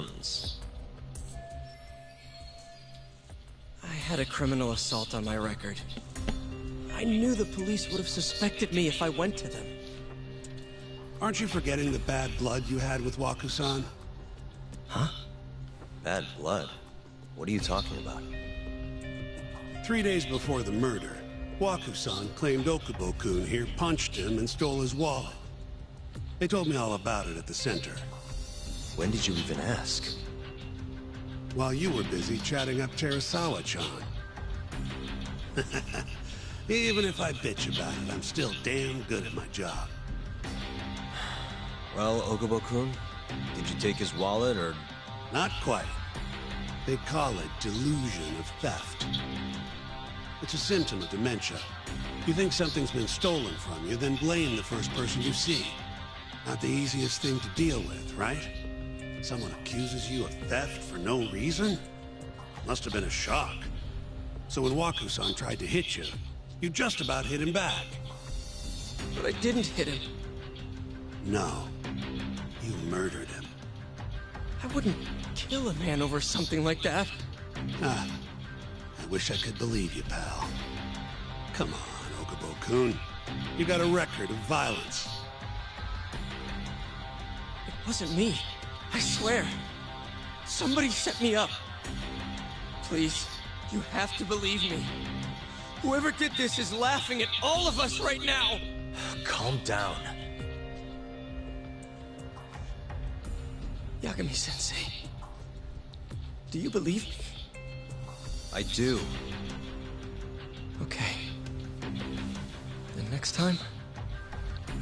guns. I had a criminal assault on my record. I knew the police would have suspected me if I went to them. Aren't you forgetting the bad blood you had with Waku-san? Huh? Bad blood? What are you talking about? 3 days before the murder, Waku-san claimed Okubo-kun here punched him and stole his wallet. They told me all about it at the center. When did you even ask? While you were busy chatting up Terasawa-chan. Even if I bitch about it, I'm still damn good at my job. Well, Okubo-kun, did you take his wallet, or...? Not quite. They call it delusion of theft. It's a symptom of dementia. You think something's been stolen from you, then blame the first person you see. Not the easiest thing to deal with, right? Someone accuses you of theft for no reason? Must have been a shock. So when Waku-san tried to hit you, you just about hit him back. But I didn't hit him. No. You murdered him. I wouldn't kill a man over something like that. Ah, I wish I could believe you, pal. Come on, Okubo-kun. You got a record of violence. It wasn't me. I swear. Somebody set me up. Please, you have to believe me. Whoever did this is laughing at all of us right now. Calm down. Yagami-sensei, do you believe me? I do. Okay. Then next time,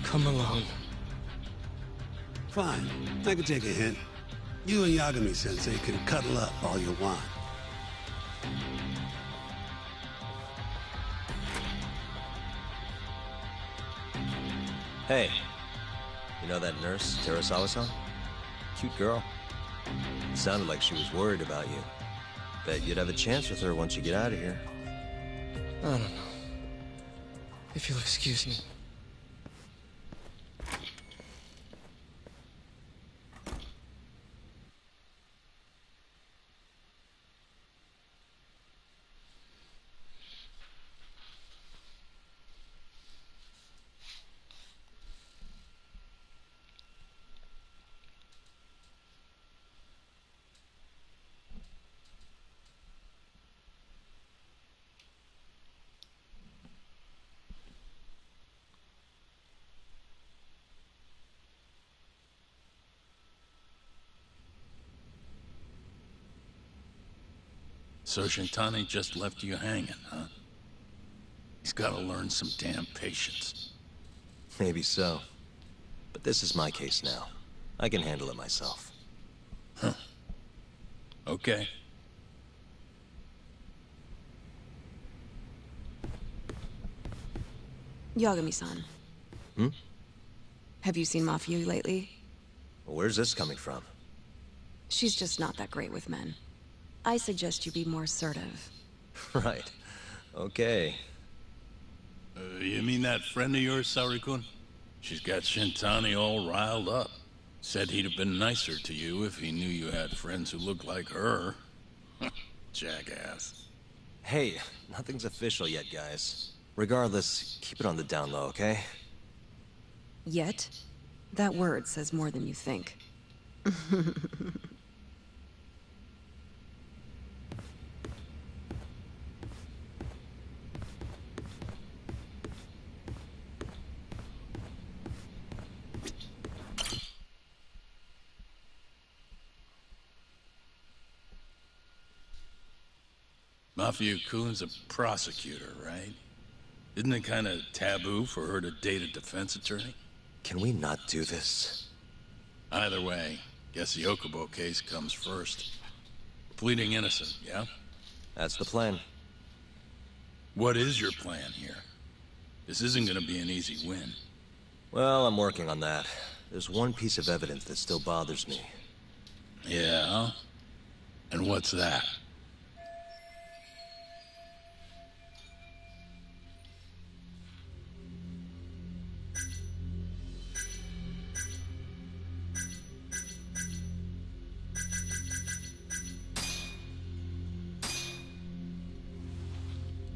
come alone. Fine. I can take a hint. You and Yagami-sensei can cuddle up all you want. Hey, you know that nurse, Terasawa-san? Cute girl. It sounded like she was worried about you. Bet you'd have a chance with her once you get out of here. I don't know. If you'll excuse me. So Shintani just left you hanging, huh? He's gotta learn some damn patience. Maybe so. But this is my case now. I can handle it myself. Huh. Okay. Yagami-san. Hmm? Have you seen Mafia lately? Where's this coming from? She's just not that great with men. I suggest you be more assertive. Right. Okay. You mean that friend of yours, Saori-kun? She's got Shintani all riled up. Said he'd have been nicer to you if he knew you had friends who looked like her. Jackass. Hey, nothing's official yet, guys. Regardless, keep it on the down low, okay? Yet? That word says more than you think. Mafia-kun's a prosecutor, right? Isn't it kind of taboo for her to date a defense attorney? Can we not do this? Either way, guess the Okubo case comes first. Pleading innocent, yeah? That's the plan. What is your plan here? This isn't gonna be an easy win. Well, I'm working on that. There's one piece of evidence that still bothers me. Yeah? And what's that?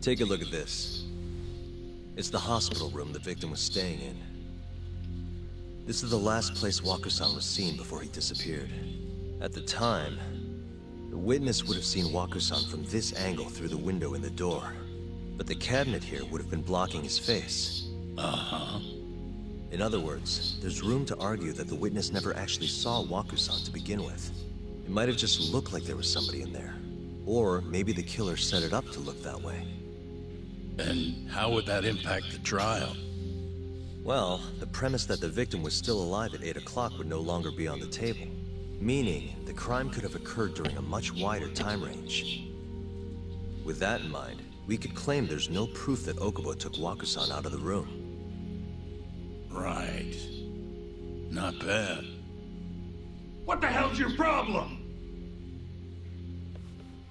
Take a look at this. It's the hospital room the victim was staying in. This is the last place Walker-san was seen before he disappeared. At the time, the witness would have seen Walker-san from this angle through the window in the door. But the cabinet here would have been blocking his face. Uh-huh. In other words, there's room to argue that the witness never actually saw Walker-san to begin with. It might have just looked like there was somebody in there. Or maybe the killer set it up to look that way. And how would that impact the trial? Well, the premise that the victim was still alive at 8 o'clock would no longer be on the table. Meaning, the crime could have occurred during a much wider time range. With that in mind, we could claim there's no proof that Okubo took Walker-san out of the room. Right. Not bad. What the hell's your problem?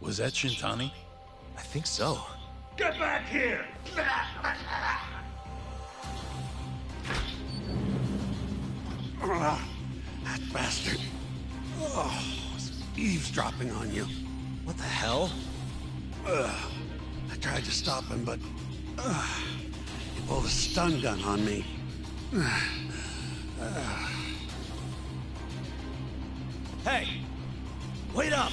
Was that Shintani? I think so. Get back here! That bastard. Oh, was eavesdropping on you. What the hell? I tried to stop him, but he pulled a stun gun on me. Hey! Wait up!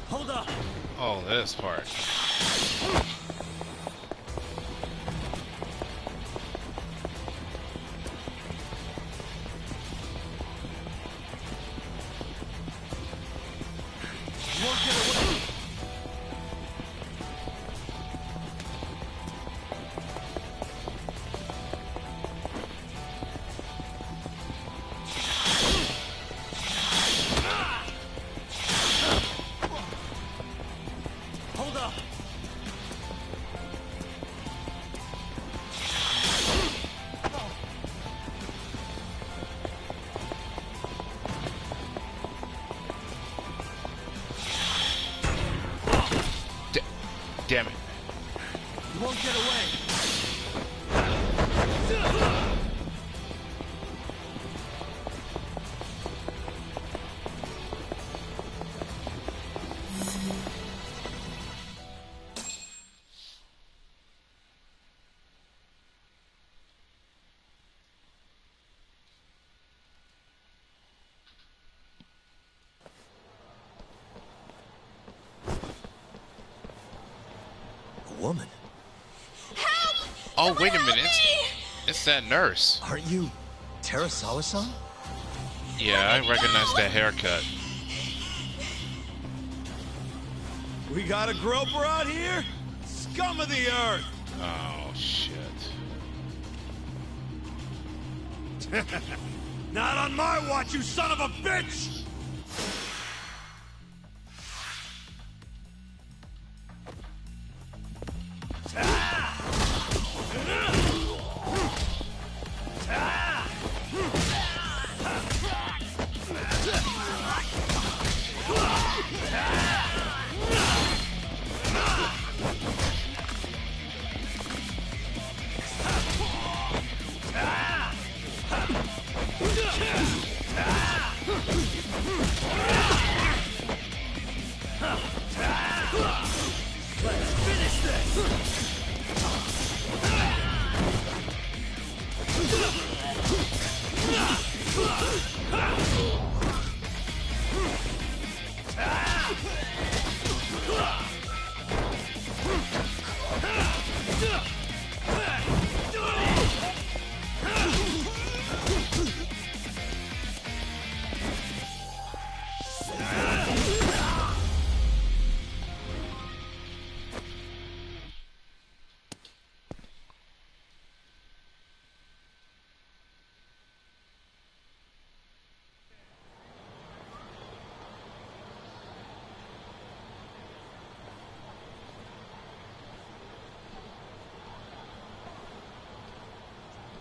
Hold up! Oh, this part. You won't get away! Hold up! Damn it. You won't get away! A woman? Oh, wait a minute. It's that nurse. Aren't you Terasawa-san? Yeah, I recognize that haircut. We got a groper out here? Scum of the earth! Oh, shit. Not on my watch, you son of a bitch!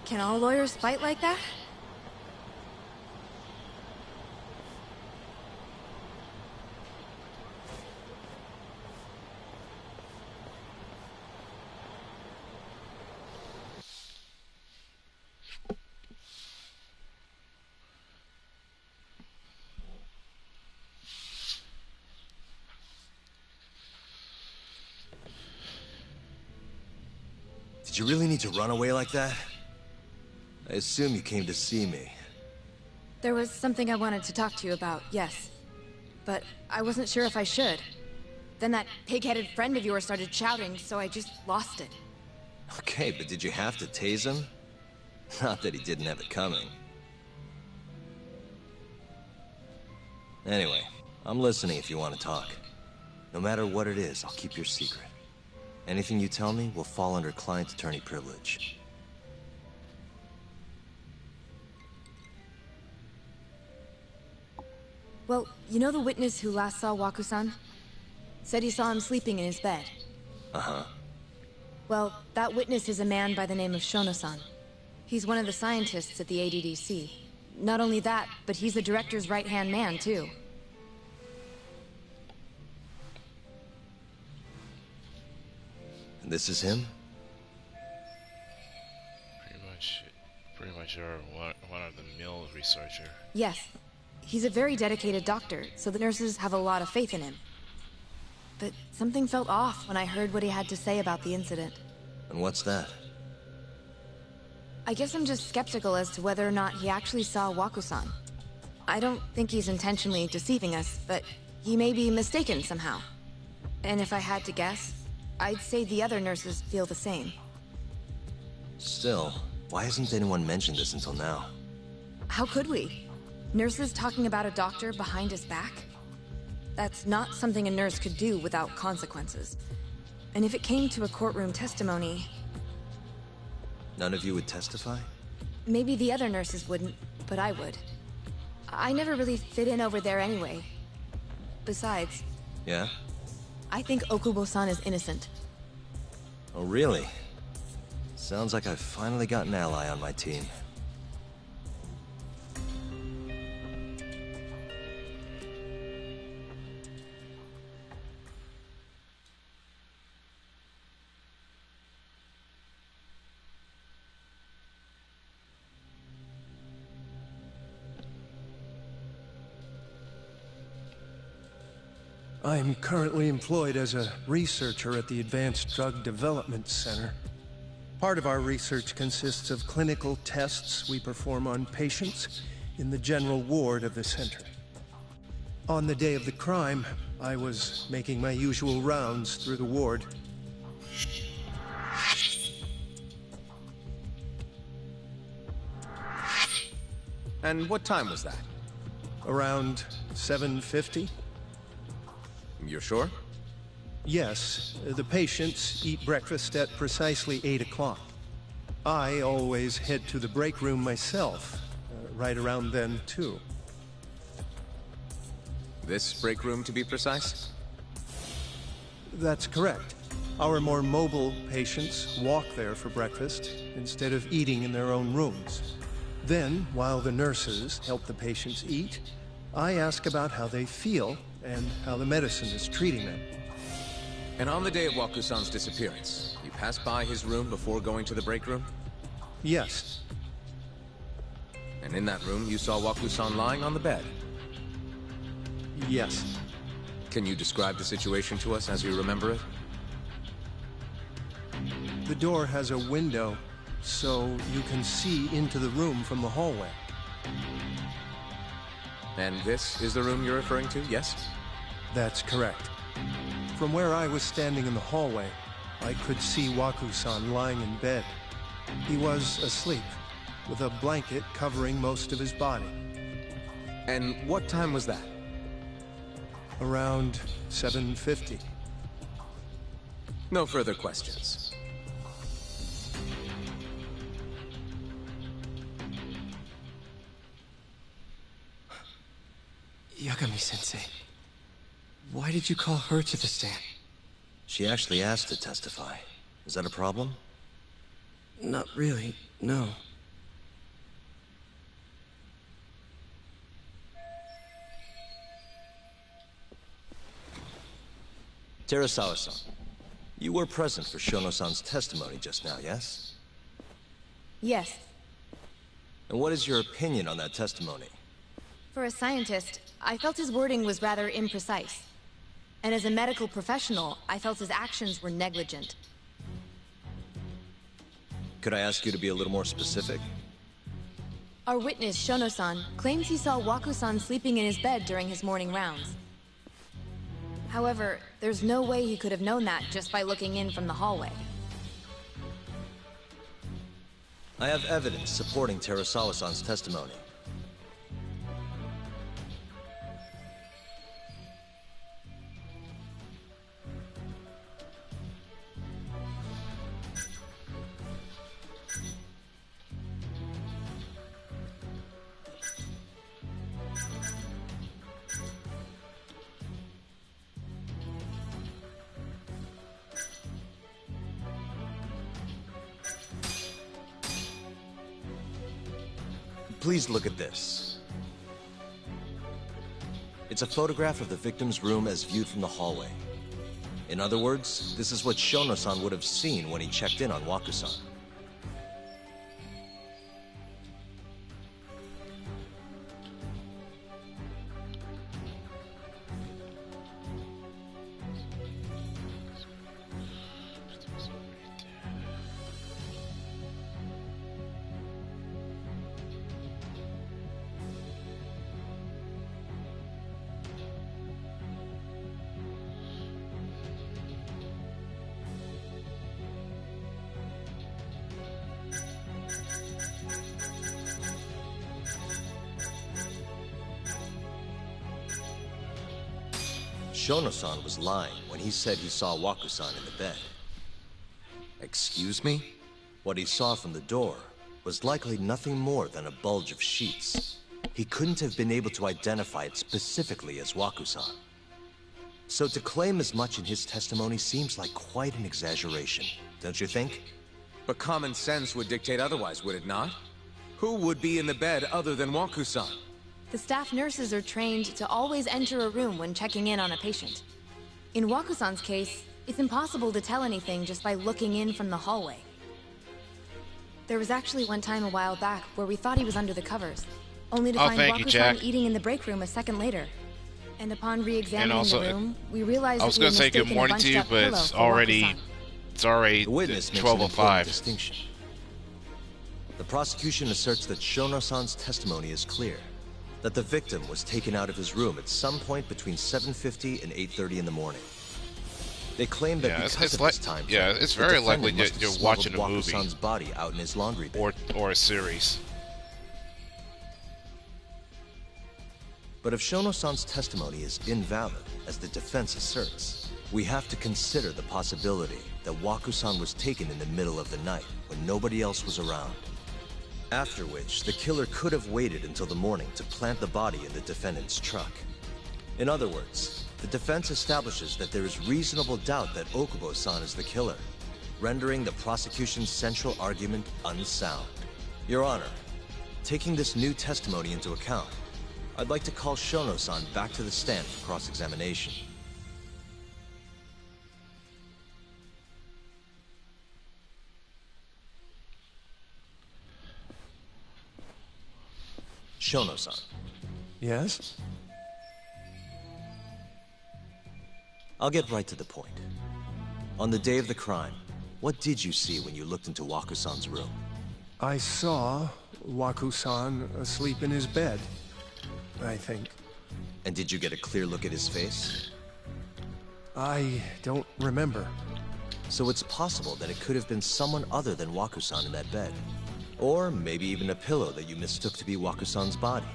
Can all lawyers fight like that? Did you really need to run away like that? I assume you came to see me. There was something I wanted to talk to you about, yes. But I wasn't sure if I should. Then that pig-headed friend of yours started shouting, so I just lost it. Okay, but did you have to tase him? Not that he didn't have it coming. Anyway, I'm listening if you want to talk. No matter what it is, I'll keep your secret. Anything you tell me will fall under client attorney privilege. Well, you know the witness who last saw Waku-san? Said he saw him sleeping in his bed. Uh-huh. Well, that witness is a man by the name of Shono-san. He's one of the scientists at the ADDC. Not only that, but he's the director's right-hand man, too. And this is him? Pretty much one of the mill researcher. Yes. He's a very dedicated doctor, so the nurses have a lot of faith in him. But something felt off when I heard what he had to say about the incident. And what's that? I guess I'm just skeptical as to whether or not he actually saw Waku-san. I don't think he's intentionally deceiving us, but he may be mistaken somehow. And if I had to guess, I'd say the other nurses feel the same. Still, why hasn't anyone mentioned this until now? How could we? Nurses talking about a doctor behind his back? That's not something a nurse could do without consequences. And if it came to a courtroom testimony... None of you would testify? Maybe the other nurses wouldn't, but I would. I never really fit in over there anyway. Besides... Yeah? I think Okubo-san is innocent. Oh, really? Sounds like I've finally got an ally on my team. I'm currently employed as a researcher at the Advanced Drug Development Center. Part of our research consists of clinical tests we perform on patients in the general ward of the center. On the day of the crime, I was making my usual rounds through the ward. And what time was that? Around 7:50? You're sure? Yes, the patients eat breakfast at precisely 8 o'clock. I always head to the break room myself, right around then, too. This break room, to be precise? That's correct. Our more mobile patients walk there for breakfast instead of eating in their own rooms. Then, while the nurses help the patients eat, I ask about how they feel and how the medicine is treating them. And on the day of Waku-san's disappearance, you passed by his room before going to the break room? Yes. And in that room, you saw Waku-san lying on the bed? Yes. Can you describe the situation to us as you remember it? The door has a window, so you can see into the room from the hallway. And this is the room you're referring to, yes? That's correct. From where I was standing in the hallway, I could see Waku-san lying in bed. He was asleep, with a blanket covering most of his body. And what time was that? Around 7:50. No further questions. Yagami-sensei, why did you call her to the stand? She actually asked to testify. Is that a problem? Not really, no. Terasawa-san, you were present for Shono-san's testimony just now, yes? Yes. And what is your opinion on that testimony? For a scientist, I felt his wording was rather imprecise. And as a medical professional, I felt his actions were negligent. Could I ask you to be a little more specific? Our witness, Shono-san, claims he saw Waku-san sleeping in his bed during his morning rounds. However, there's no way he could have known that just by looking in from the hallway. I have evidence supporting Terasawa-san's testimony. Please look at this. It's a photograph of the victim's room as viewed from the hallway. In other words, this is what Shono-san would have seen when he checked in on Waku-san. Shono-san was lying when he said he saw Waku-san in the bed. Excuse me? What he saw from the door was likely nothing more than a bulge of sheets. He couldn't have been able to identify it specifically as Waku-san. So to claim as much in his testimony seems like quite an exaggeration, don't you think? But common sense would dictate otherwise, would it not? Who would be in the bed other than Waku-san? The staff nurses are trained to always enter a room when checking in on a patient. In Waku-san's case, it's impossible to tell anything just by looking in from the hallway. There was actually one time a while back where we thought he was under the covers, only to find Waku-san eating in the break room a second later. And upon re-examining the room, we realized I was going to say good morning to you, but it's already 12:05. The prosecution asserts that Shono-san's testimony is clear. That the victim was taken out of his room at some point between 7:50 and 8:30 in the morning. They claim that because of this time frame, it's very likely that you're watching a movie Waku-san's body out in his laundry bin. or a series. But if Shono-san's testimony is invalid, as the defense asserts, we have to consider the possibility that Waku-san was taken in the middle of the night when nobody else was around. After which, the killer could have waited until the morning to plant the body in the defendant's truck. In other words, the defense establishes that there is reasonable doubt that Okubo-san is the killer, rendering the prosecution's central argument unsound. Your Honor, taking this new testimony into account, I'd like to call Shono-san back to the stand for cross-examination. Shono-san. Yes? I'll get right to the point. On the day of the crime, what did you see when you looked into Waku-san's room? I saw Waku-san asleep in his bed, I think. And did you get a clear look at his face? I don't remember. So it's possible that it could have been someone other than Waku-san in that bed. Or maybe even a pillow that you mistook to be Waku-san's body.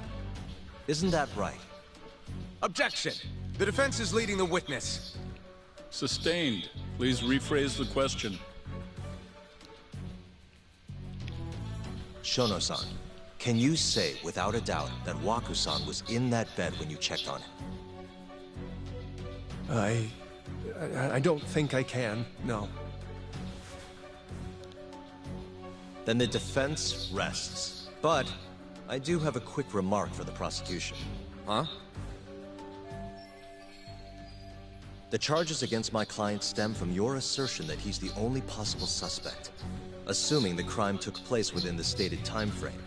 Isn't that right? Objection! The defense is leading the witness. Sustained. Please rephrase the question. Shono-san, can you say without a doubt that Waku-san was in that bed when you checked on him? I don't think I can, no. Then the defense rests. But I do have a quick remark for the prosecution. Huh? The charges against my client stem from your assertion that he's the only possible suspect, assuming the crime took place within the stated time frame.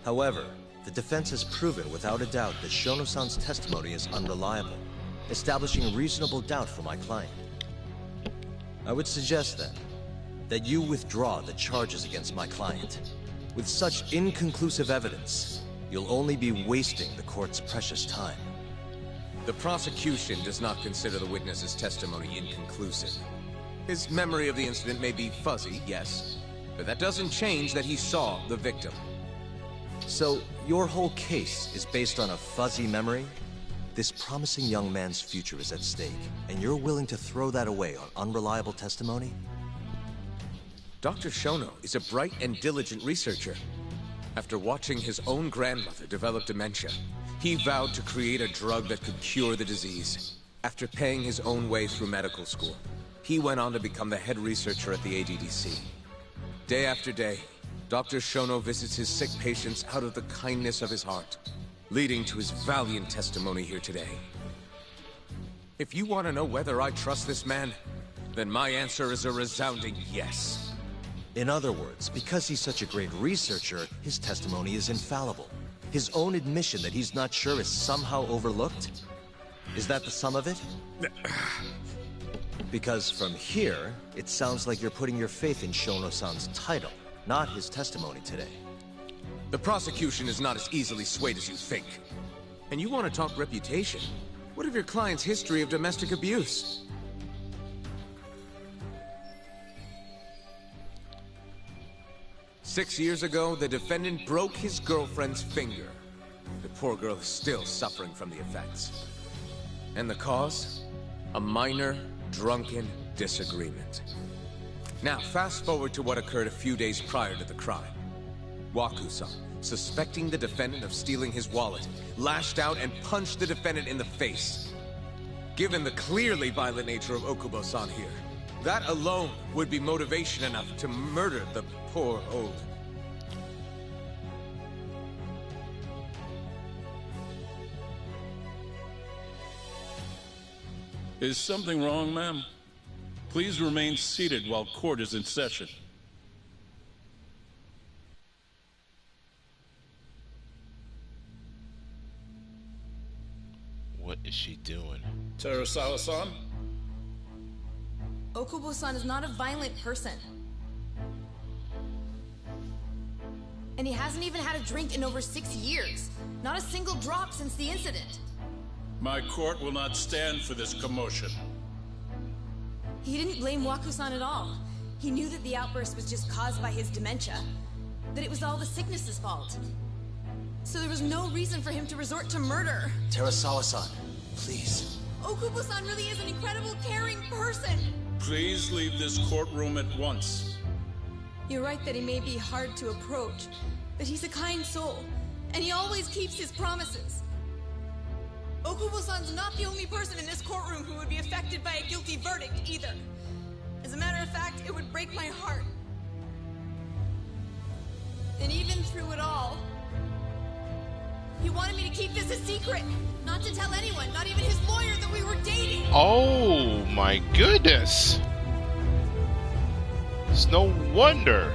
However, the defense has proven without a doubt that Shono-san's testimony is unreliable, establishing reasonable doubt for my client. I would suggest then that you withdraw the charges against my client. With such inconclusive evidence, you'll only be wasting the court's precious time. The prosecution does not consider the witness's testimony inconclusive. His memory of the incident may be fuzzy, yes, but that doesn't change that he saw the victim. So, your whole case is based on a fuzzy memory? This promising young man's future is at stake, and you're willing to throw that away on unreliable testimony? Dr. Shono is a bright and diligent researcher. After watching his own grandmother develop dementia, he vowed to create a drug that could cure the disease. After paying his own way through medical school, he went on to become the head researcher at the ADDC. Day after day, Dr. Shono visits his sick patients out of the kindness of his heart, leading to his valiant testimony here today. If you want to know whether I trust this man, then my answer is a resounding yes. In other words, because he's such a great researcher, his testimony is infallible. His own admission that he's not sure is somehow overlooked? Is that the sum of it? Because from here, it sounds like you're putting your faith in Shono-san's title, not his testimony today. The prosecution is not as easily swayed as you think. And you want to talk reputation? What of your client's history of domestic abuse? Six years ago, the defendant broke his girlfriend's finger. The poor girl is still suffering from the effects. And the cause? A minor, drunken disagreement. Now, fast forward to what occurred a few days prior to the crime. Waku-san, suspecting the defendant of stealing his wallet, lashed out and punched the defendant in the face. Given the clearly violent nature of Okubo-san here, that alone would be motivation enough to murder the poor old. Is something wrong, ma'am? Please remain seated while court is in session. What is she doing? Terasawa-san? Okubo-san is not a violent person. And he hasn't even had a drink in over 6 years. Not a single drop since the incident. My court will not stand for this commotion. He didn't blame Waku-san at all. He knew that the outburst was just caused by his dementia. That it was all the sickness's fault. So there was no reason for him to resort to murder. Terasawa-san, please. Okubo-san really is an incredible, caring person. Please leave this courtroom at once. You're right that he may be hard to approach, but he's a kind soul, and he always keeps his promises. Okubo-san's not the only person in this courtroom who would be affected by a guilty verdict, either. As a matter of fact, it would break my heart. And even through it all, he wanted me to keep this a secret, not to tell anyone, not even his lawyer, that we were dating. Oh my goodness. It's no wonder.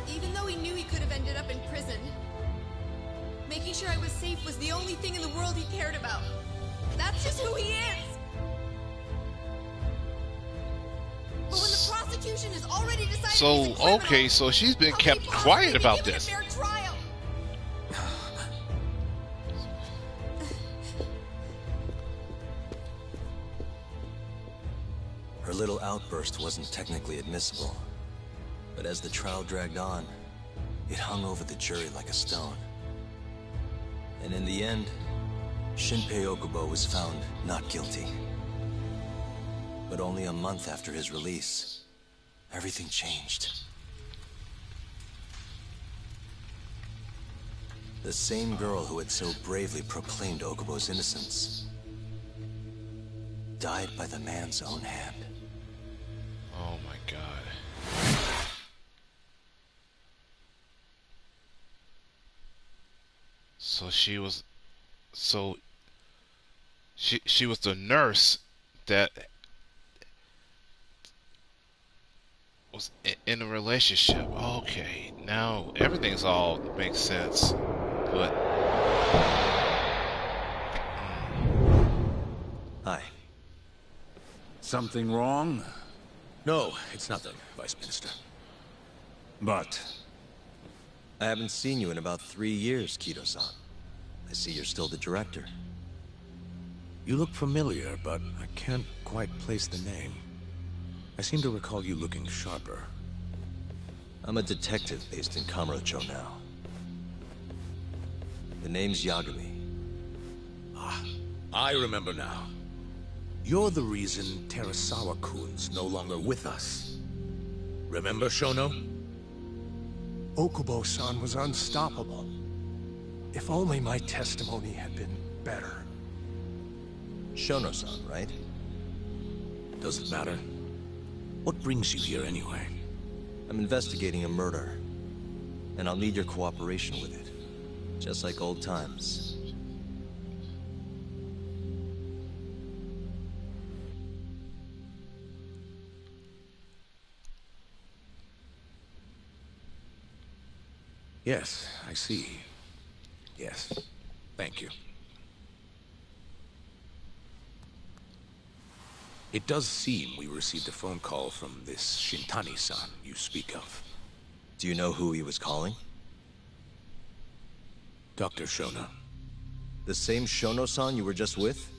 Even though he knew he could have ended up in prison, making sure I was safe was the only thing in the world he cared about. That's just who he is. But when the prosecution has already decided he's a criminal, Okay, so she's been kept quiet about this. Her little outburst wasn't technically admissible, but as the trial dragged on, it hung over the jury like a stone. And in the end, Shinpei Okubo was found not guilty. But only a month after his release, everything changed. The same girl who had so bravely proclaimed Okubo's innocence died by the man's own hand. Oh my god. So she was she was the nurse that was in a relationship. Okay, now everything's all makes sense. But Hi. Something wrong? No, it's nothing, Vice Minister. But... I haven't seen you in about 3 years, Kido-san. I see you're still the director. You look familiar, but I can't quite place the name. I seem to recall you looking sharper. I'm a detective based in Kamurocho now. The name's Yagami. Ah, I remember now. You're the reason Terasawa-kun's no longer with us. Remember, Shono? Okubo-san was unstoppable. If only my testimony had been better. Shono-san, right? Does it matter? What brings you here anyway? I'm investigating a murder. And I'll need your cooperation with it. Just like old times. Yes, I see. Yes. Thank you. It does seem we received a phone call from this Shintani-san you speak of. Do you know who he was calling? Dr. Shono. The same Shono-san you were just with?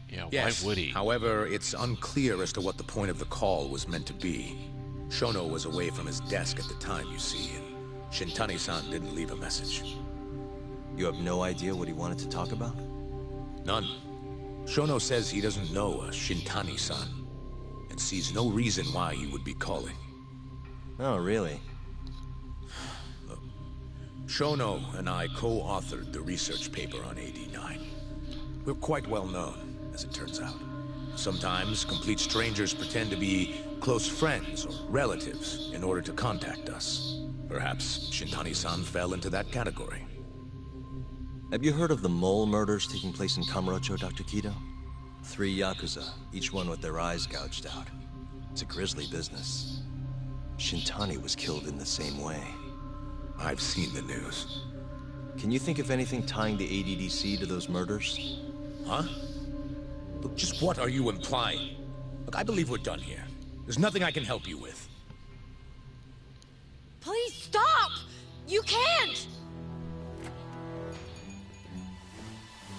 Yeah, Yes. why would he? However, it's unclear as to what the point of the call was meant to be. Shono was away from his desk at the time, you see, and Shintani-san didn't leave a message. You have no idea what he wanted to talk about? None. Shono says he doesn't know a Shintani-san, and sees no reason why he would be calling. Oh, really? Look, Shono and I co-authored the research paper on AD9. We're quite well known, as it turns out. Sometimes complete strangers pretend to be close friends or relatives in order to contact us. Perhaps Shintani-san fell into that category. Have you heard of the mole murders taking place in Kamurocho, Dr. Kido? 3 Yakuza, each one with their eyes gouged out. It's a grisly business. Shintani was killed in the same way. I've seen the news. Can you think of anything tying the ADDC to those murders? Huh? Look, just what are you implying? Look, I believe we're done here. There's nothing I can help you with. Please stop! You can't!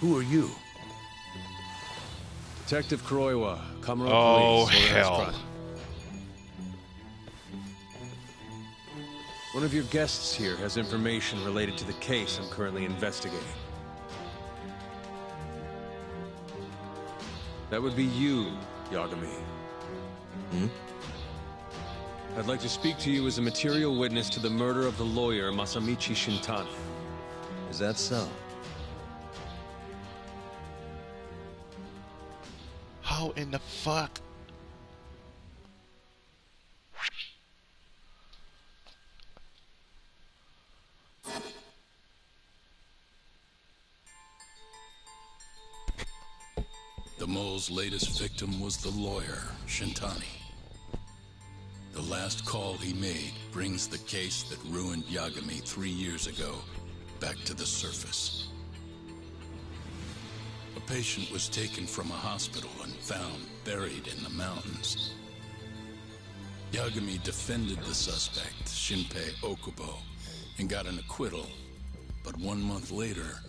Who are you? Detective Kuroiwa, Kamurocho Oh, Police. Organized hell. crime. One of your guests here has information related to the case I'm currently investigating. That would be you, Yagami. Hmm? I'd like to speak to you as a material witness to the murder of the lawyer Masamichi Shintani. Is that so? How in the fuck? The mole's latest victim was the lawyer, Shintani. The last call he made brings the case that ruined Yagami 3 years ago back to the surface. A patient was taken from a hospital and found buried in the mountains. Yagami defended the suspect, Shinpei Okubo, and got an acquittal. But 1 month later,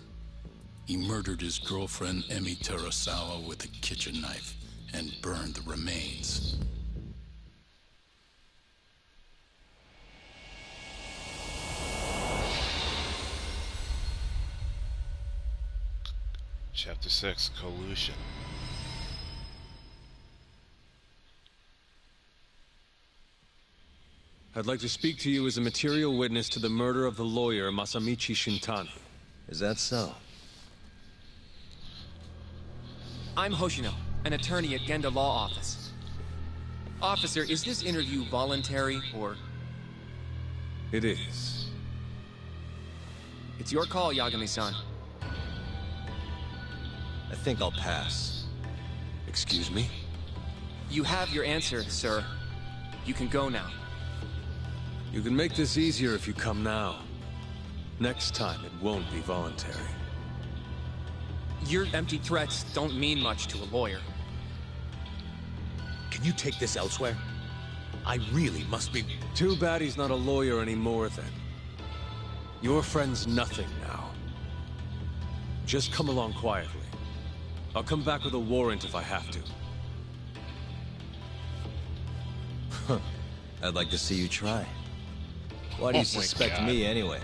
he murdered his girlfriend Emi Terasawa with a kitchen knife and burned the remains. Chapter 6, Collusion. I'd like to speak to you as a material witness to the murder of the lawyer Masamichi Shintani. Is that so? I'm Hoshino, an attorney at Genda Law Office. Officer, is this interview voluntary, or...? It is. It's your call, Yagami-san. I think I'll pass. Excuse me? You have your answer, sir. You can go now. You can make this easier if you come now. Next time, it won't be voluntary. Your empty threats don't mean much to a lawyer. Can you take this elsewhere? I really must be... Too bad he's not a lawyer anymore, then. Your friend's nothing now. Just come along quietly. I'll come back with a warrant if I have to. I'd like to see you try. Why do you suspect me anyway?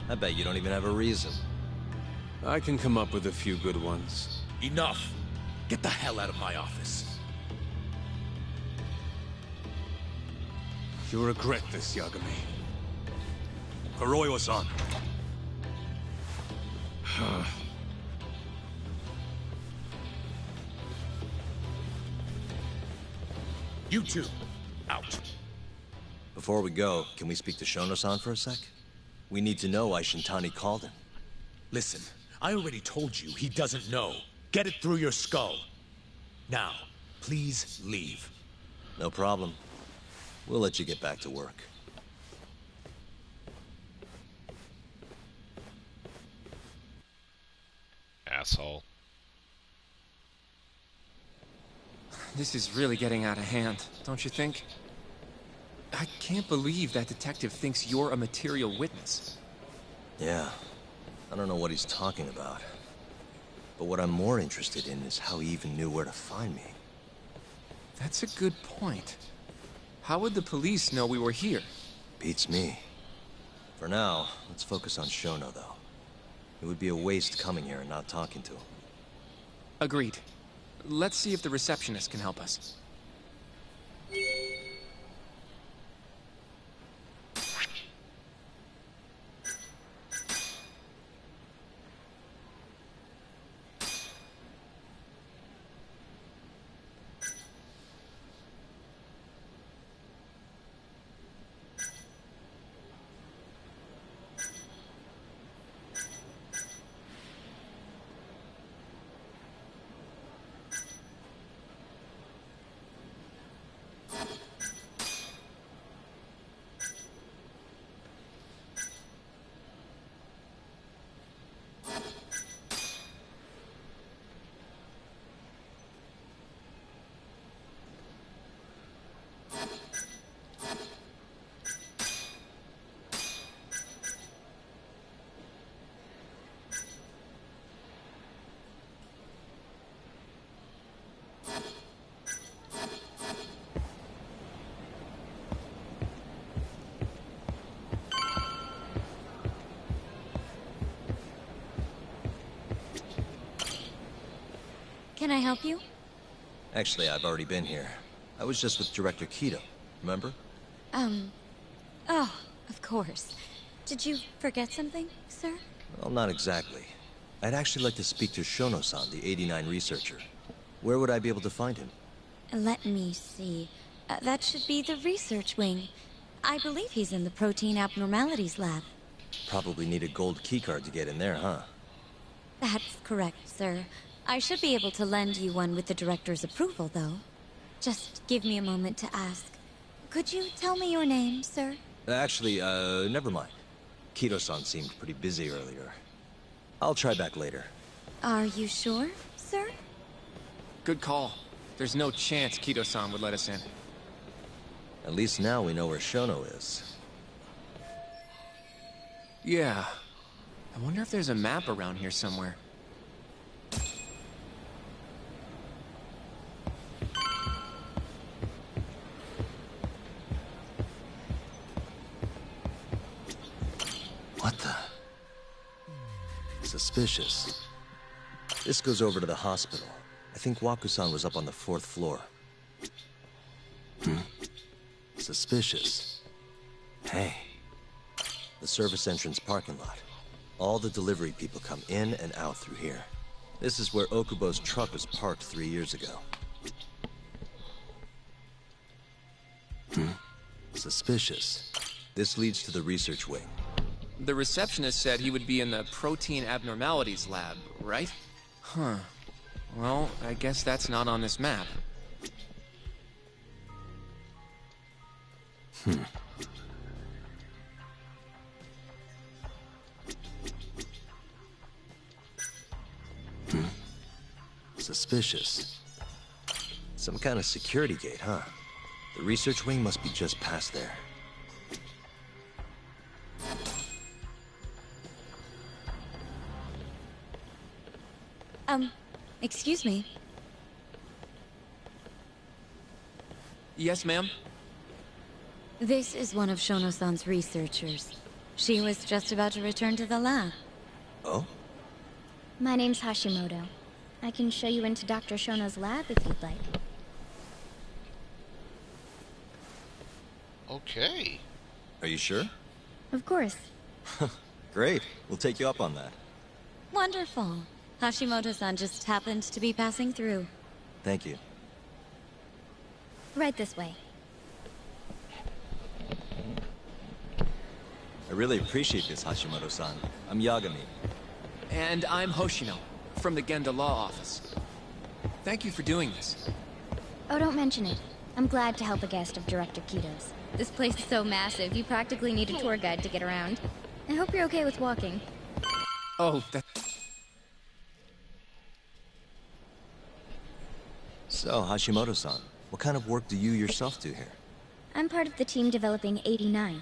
I bet you don't even have a reason. I can come up with a few good ones. Enough! Get the hell out of my office. You'll regret this, Yagami. Kuroiwa-san. You two, out. Before we go, can we speak to Shono-san for a sec? We need to know why Shintani called him. Listen, I already told you he doesn't know. Get it through your skull. Now, please leave. No problem. We'll let you get back to work. Asshole. This is really getting out of hand, don't you think? I can't believe that detective thinks you're a material witness. Yeah. I don't know what he's talking about. But what I'm more interested in is how he even knew where to find me. That's a good point. How would the police know we were here? Beats me. For now, let's focus on Shono, though. It would be a waste coming here and not talking to him. Agreed. Let's see if the receptionist can help us. Can I help you? Actually, I've already been here. I was just with Director Kido, remember? Oh, of course. Did you forget something, sir? Well, not exactly. I'd actually like to speak to Shono-san, the 89 researcher. Where would I be able to find him? Let me see. That should be the research wing. I believe he's in the protein abnormalities lab. Probably need a gold keycard to get in there, huh? That's correct, sir. I should be able to lend you one with the director's approval, though. Just give me a moment to ask. Could you tell me your name, sir? Actually, never mind. Kido-san seemed pretty busy earlier. I'll try back later. Are you sure, sir? Good call. There's no chance Kido-san would let us in. At least now we know where Shono is. Yeah. I wonder if there's a map around here somewhere. What the? Suspicious. This goes over to the hospital. I think Waku-san was up on the 4th floor. Suspicious. Hey. The service entrance parking lot. All the delivery people come in and out through here. This is where Okubo's truck was parked 3 years ago. Suspicious. This leads to the research wing. The receptionist said he would be in the protein abnormalities lab, right? Huh. Well, I guess that's not on this map. suspicious. Some kind of security gate, huh? The research wing must be just past there. Excuse me. Yes, ma'am? This is one of Shono-san's researchers. She was just about to return to the lab. Oh? My name's Hashimoto. I can show you into Dr. Shono's lab if you'd like. Okay. Are you sure? Of course. Great. We'll take you up on that. Wonderful. Hashimoto-san just happened to be passing through. Thank you. Right this way. I really appreciate this, Hashimoto-san. I'm Yagami. And I'm Hoshino, from the Genda Law Office. Thank you for doing this. Oh, don't mention it. I'm glad to help a guest of Director Kito's. This place is so massive, you practically need a tour guide to get around. I hope you're okay with walking. Oh, that... So, Hashimoto-san, what kind of work do you yourself do here? I'm part of the team developing 89.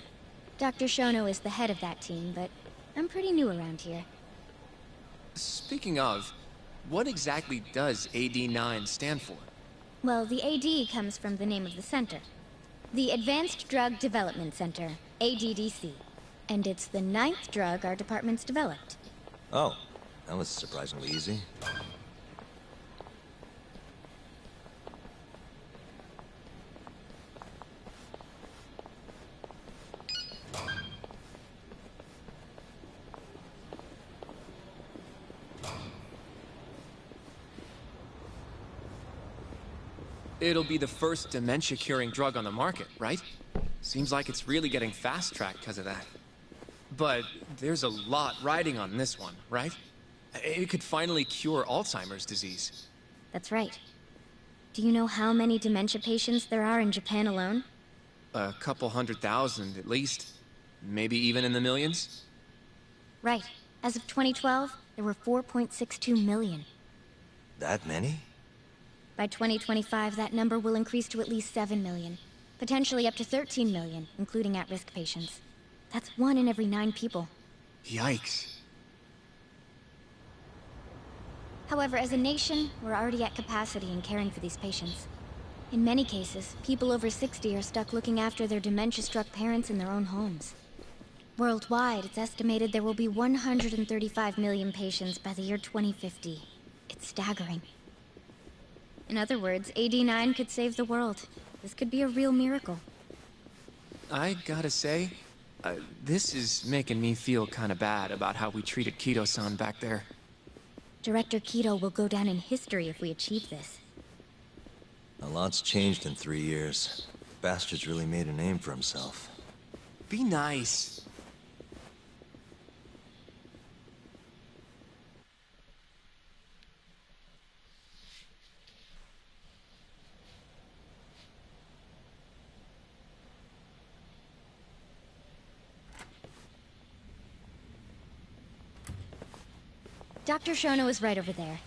Dr. Shono is the head of that team, but I'm pretty new around here. Speaking of, what exactly does AD9 stand for? Well, the AD comes from the name of the center. The Advanced Drug Development Center, ADDC. And it's the 9th drug our department's developed. Oh, that was surprisingly easy. It'll be the first dementia-curing drug on the market, right? Seems like it's really getting fast-tracked because of that. But there's a lot riding on this one, right? It could finally cure Alzheimer's disease. That's right. Do you know how many dementia patients there are in Japan alone? A couple 100,000 at least. Maybe even in the millions? Right. As of 2012, there were 4.62 million. That many? By 2025, that number will increase to at least 7 million. Potentially up to 13 million, including at-risk patients. That's 1 in every 9 people. Yikes. However, as a nation, we're already at capacity in caring for these patients. In many cases, people over 60 are stuck looking after their dementia-struck parents in their own homes. Worldwide, it's estimated there will be 135 million patients by the year 2050. It's staggering. In other words, AD9 could save the world. This could be a real miracle. I gotta say, this is making me feel kinda bad about how we treated Kito-san back there. Director Kito will go down in history if we achieve this. A lot's changed in 3 years. Bastard's really made a name for himself. Be nice. Dr. Shono is right over there.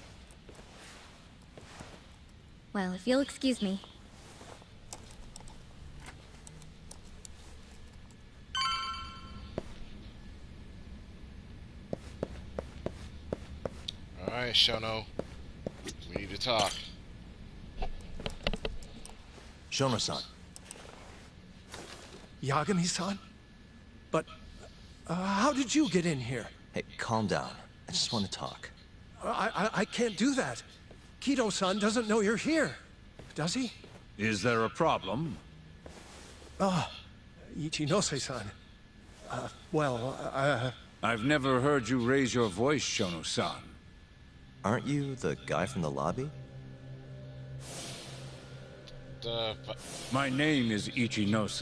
Well, if you'll excuse me. Alright, Shono. We need to talk. Shono-san. Yagami-san? But, how did you get in here? Hey, calm down. I just want to talk. I can't do that. Kito-san doesn't know you're here. Does he? Is there a problem? Ah, Ichinose-san. I've never heard you raise your voice, Shono-san. Aren't you the guy from the lobby? My name is Ichinose.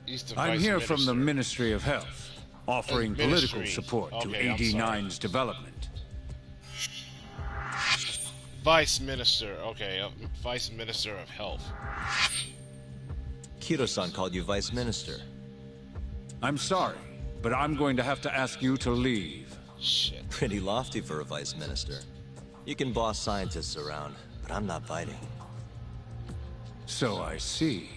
The I'm Vice here Minister. from the Ministry of Health, offering political Ministry. support to Okay, I'm AD9's development. Vice Minister. Okay, Vice Minister of Health. Kito-san called you Vice Minister. I'm sorry, but I'm going to have to ask you to leave. Shit. Pretty lofty for a Vice Minister. You can boss scientists around, but I'm not fighting. So I see.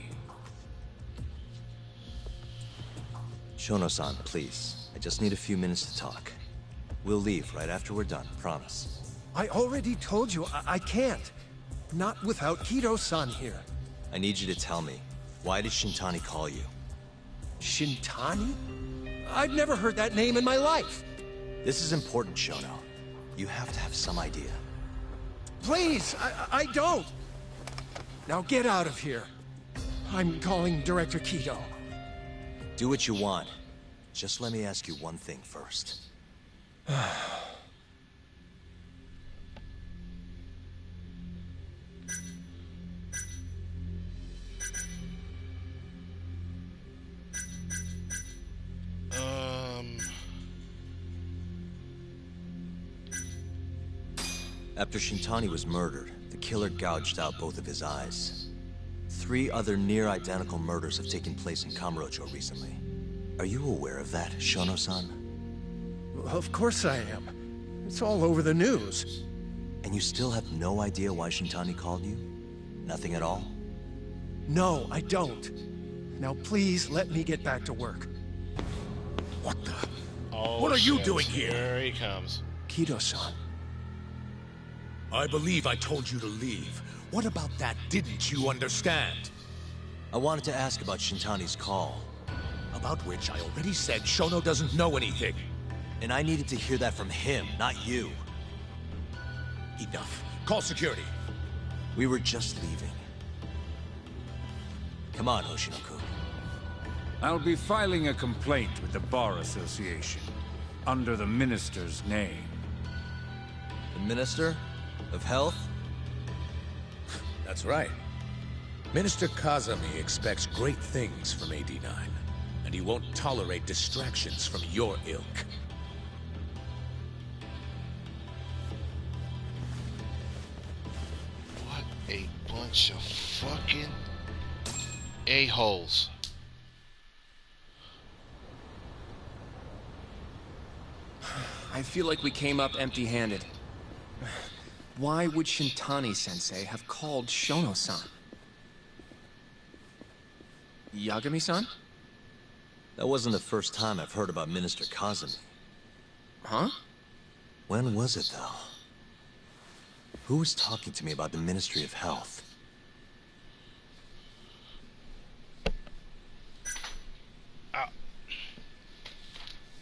Shono-san, please. I just need a few minutes to talk. We'll leave right after we're done, promise. I already told you I can't. Not without Kido-san here. I need you to tell me, why did Shintani call you? Shintani? I've never heard that name in my life. This is important, Shono. You have to have some idea. Please, I don't. Now get out of here. I'm calling Director Kido. Do what you want. Just let me ask you one thing first. After Shintani was murdered, the killer gouged out both of his eyes. 3 other near-identical murders have taken place in Kamurocho recently. Are you aware of that, Shono-san? Of course I am. It's all over the news. And you still have no idea why Shintani called you? Nothing at all? No, I don't. Now please let me get back to work. What the? Oh, What are you shit. doing here? Here he comes. Kido-san. I believe I told you to leave. What about that didn't you understand? I wanted to ask about Shintani's call. About which I already said Shono doesn't know anything. And I needed to hear that from him, not you. Enough. Call security. We were just leaving. Come on, Hoshino-kun. I'll be filing a complaint with the Bar Association, under the Minister's name. The Minister of Health? That's right. Minister Kazami expects great things from AD9, and he won't tolerate distractions from your ilk. What a bunch of fucking a-holes. I feel like we came up empty-handed. Why would Shintani-sensei have called Shono-san? Yagami-san? That wasn't the first time I've heard about Minister Kazami. Huh? When was it, though? Who was talking to me about the Ministry of Health?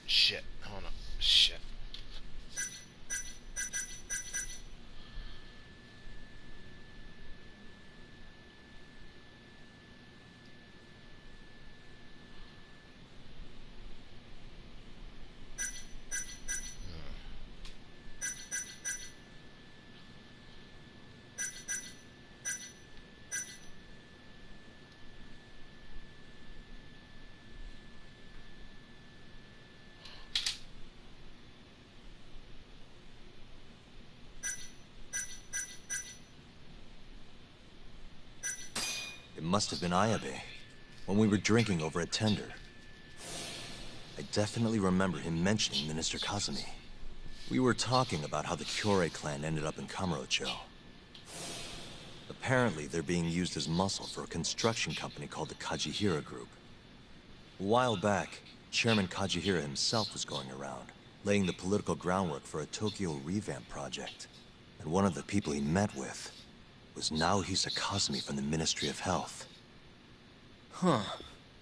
Shit. Hold on. Shit. It must have been Ayabe, when we were drinking over at Tender. I definitely remember him mentioning Minister Kazami. We were talking about how the Kyorei clan ended up in Kamurocho. Apparently, they're being used as muscle for a construction company called the Kajihira Group. A while back, Chairman Kajihira himself was going around, laying the political groundwork for a Tokyo revamp project. And one of the people he met with was Naohisa Kazami from the Ministry of Health. Huh.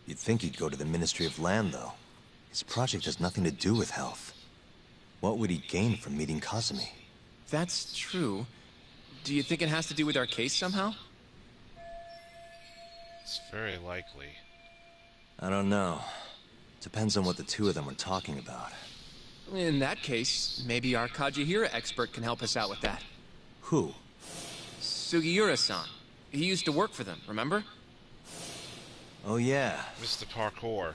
You'd think he'd go to the Ministry of Land, though. His project has nothing to do with health. What would he gain from meeting Kazami? That's true. Do you think it has to do with our case somehow? It's very likely. I don't know. Depends on what the two of them were talking about. In that case, maybe our Kajihira expert can help us out with that. Who? Sugiura-san. He used to work for them, remember? Oh yeah. Mr. Parkour.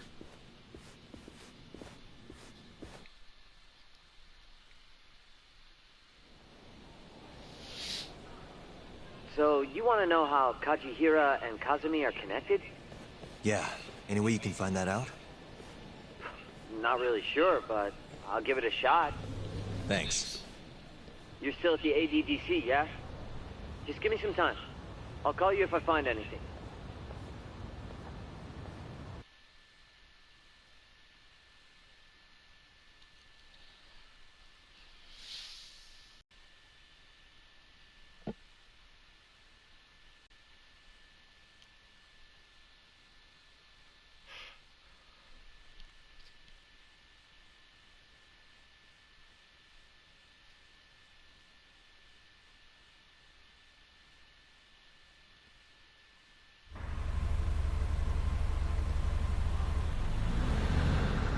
So, you want to know how Kajihira and Kazami are connected? Yeah. Any way you can find that out? Not really sure, but I'll give it a shot. Thanks. You're still at the ADDC, yeah? Just give me some time. I'll call you if I find anything.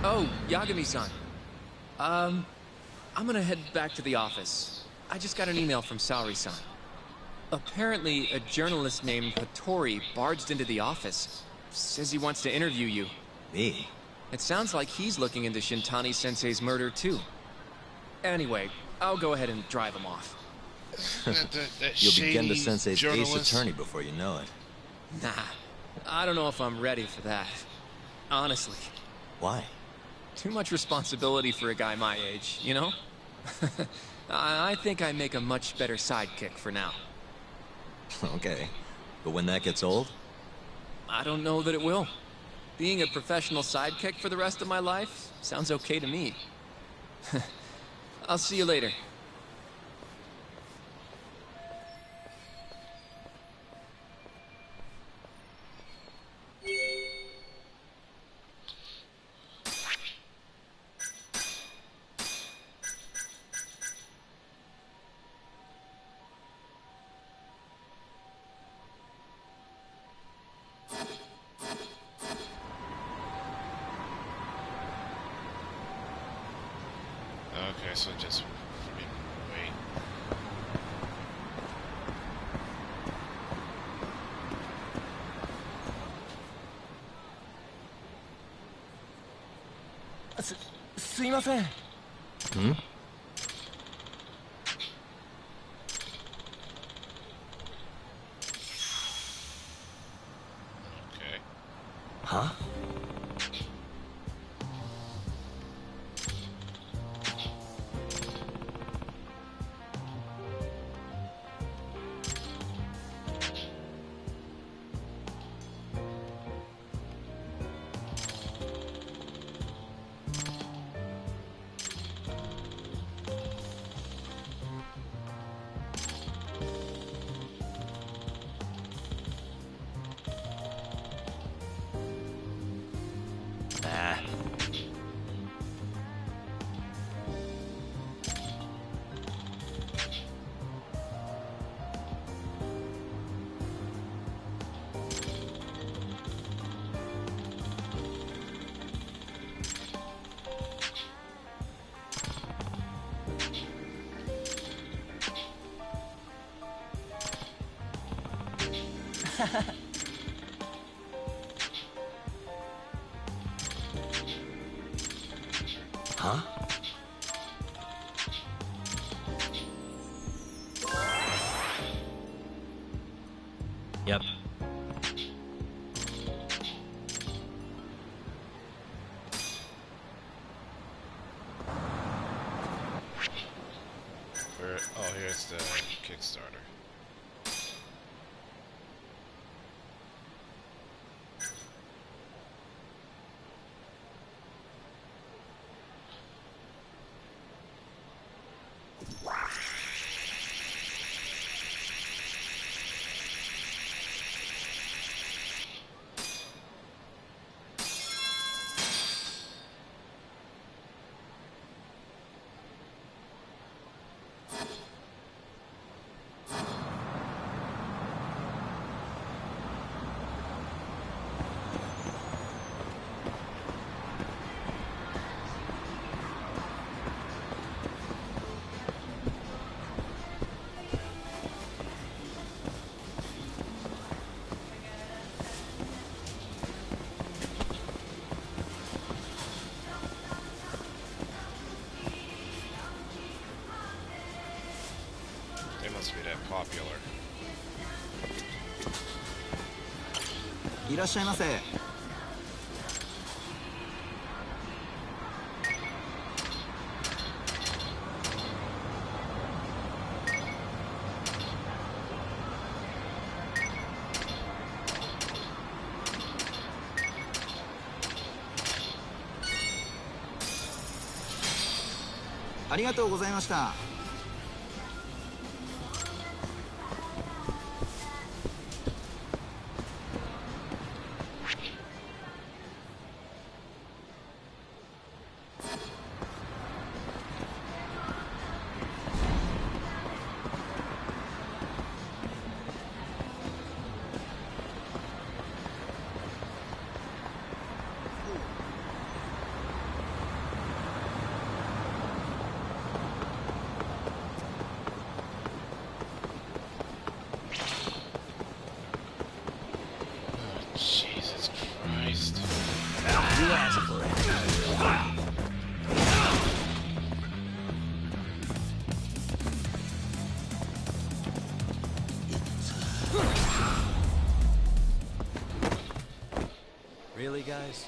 Oh, Yagami-san. I'm gonna head back to the office. I just got an email from Saori-san. Apparently, a journalist named Hattori barged into the office. Says he wants to interview you. Me? It sounds like he's looking into Shintani-sensei's murder, too. Anyway, I'll go ahead and drive him off. You'll be Genda Sensei's ace attorney before you know it. Nah, I don't know if I'm ready for that. Honestly. Why? Too much responsibility for a guy my age, you know? I think I make a much better sidekick for now. Okay. But when that gets old? I don't know that it will. Being a professional sidekick for the rest of my life sounds okay to me. I'll see you later. Okay, so just wait. Sumimasen. Hmm? Okay. Huh? Huh? Yep. Oh, here's the Kickstarter. Must be that popular. いらっしゃいませ。ありがとうございました。Jesus Christ. You asked for it. Really, guys?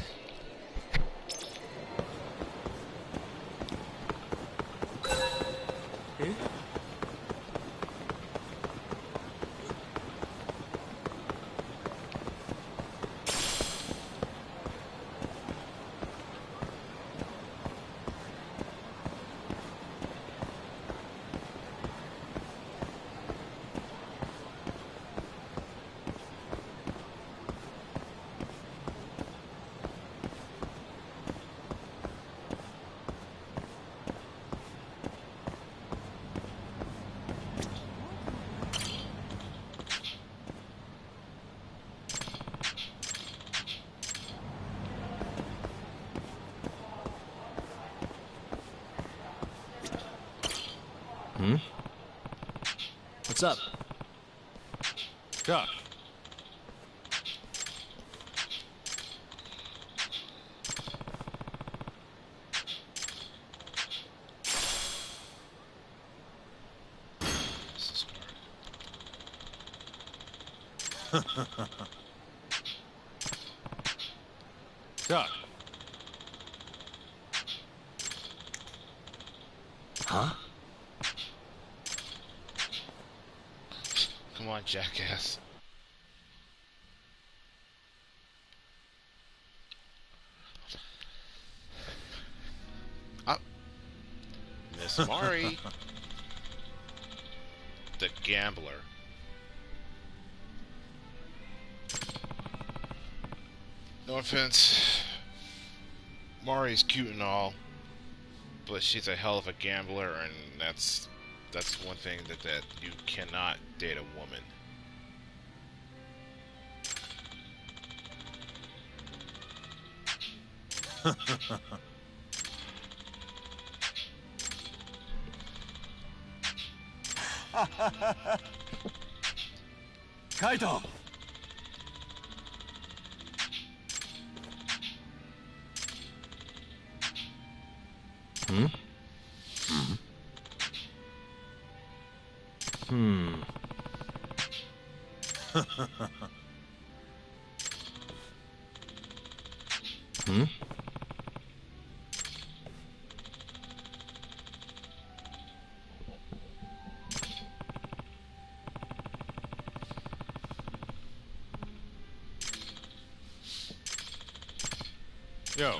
Hmm? What's up? Doc. This is hard. Doc. Huh? Come on, jackass. Miss Mari. The gambler. No offense. Mari's cute and all, but she's a hell of a gambler, and that's one thing that you cannot date a woman. Kaito! Hmm? Hmm. Hmm? Yo.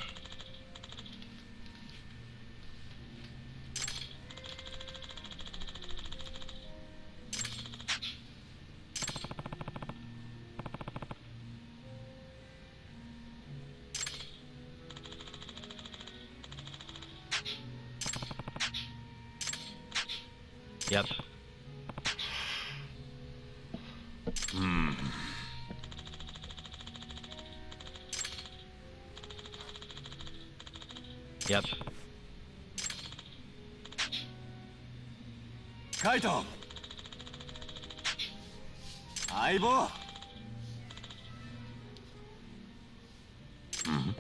Yep. Hmm. Yep. Kaito! Aibo! Hmm?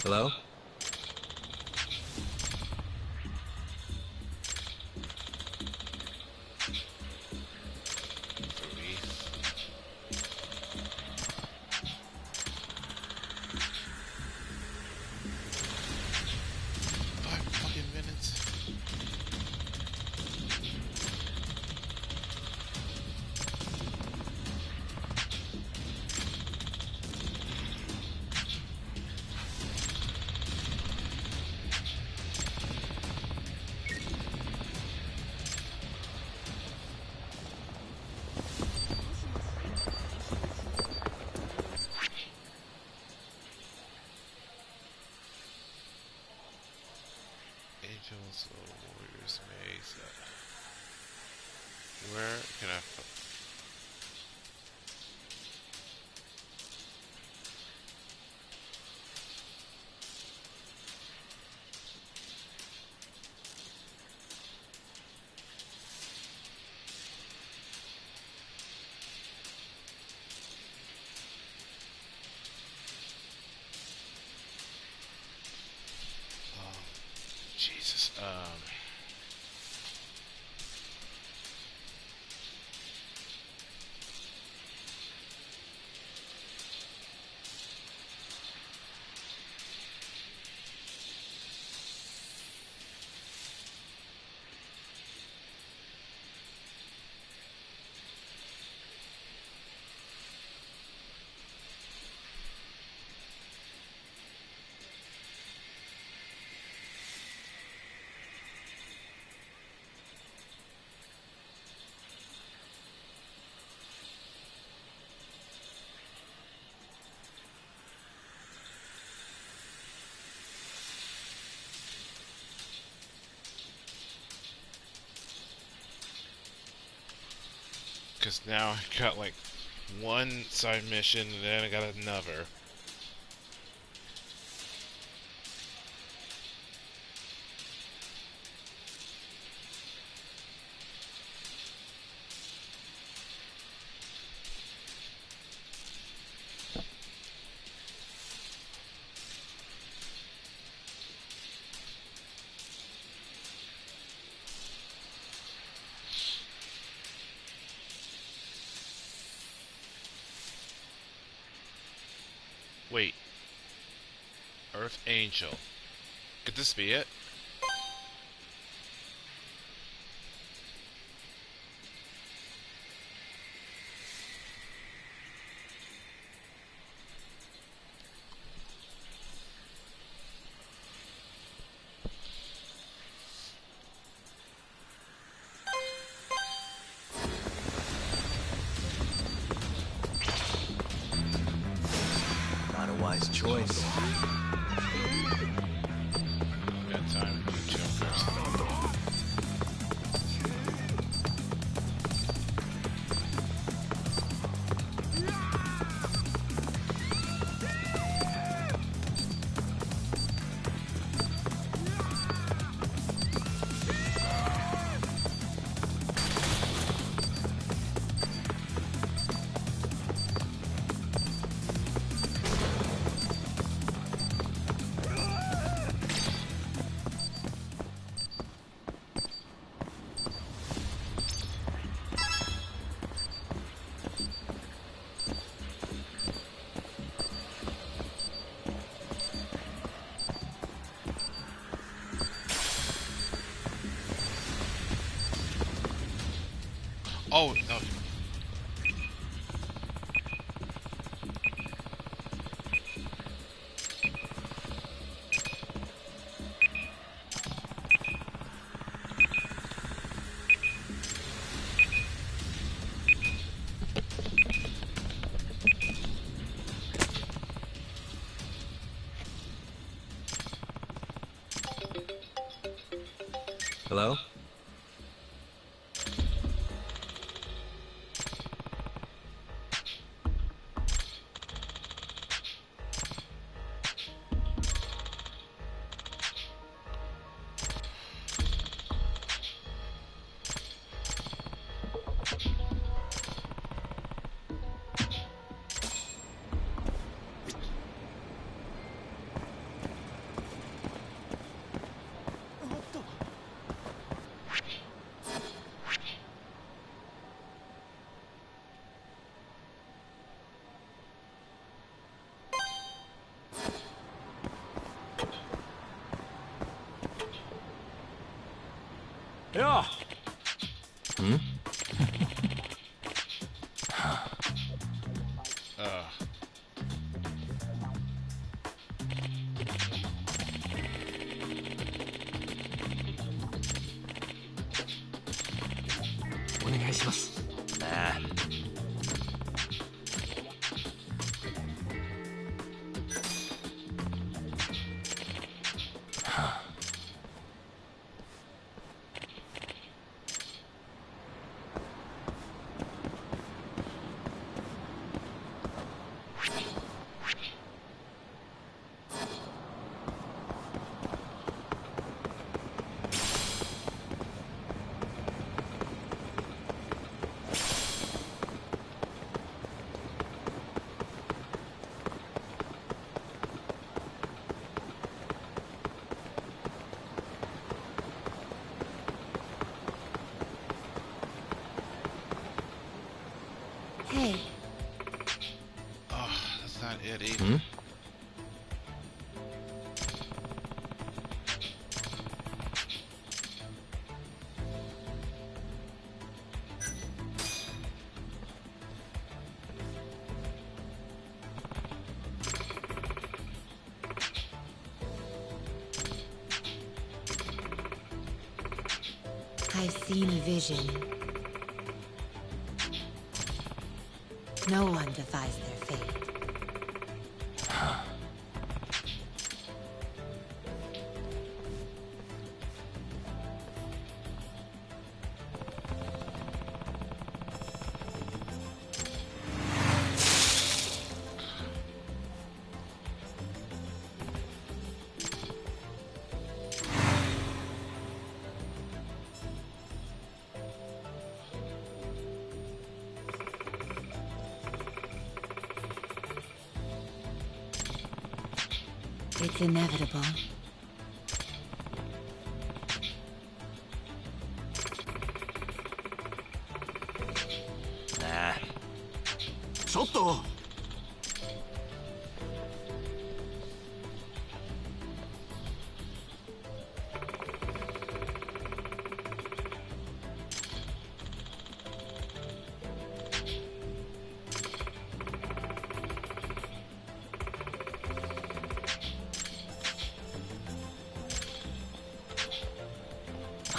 Hello? Angels or warriors maze. Where can I? Jesus. Because now I got like one side mission and then I got another. Wait. Earth Angel. Could this be it? Not a wise choice. Got time to chill first. Oh, no. Hello? Yeah. Hmm? Nah. Hey, Oh, that's not it either. Hmm? I've seen a vision. No one defies their fate. It's inevitable. Nah. ちょっと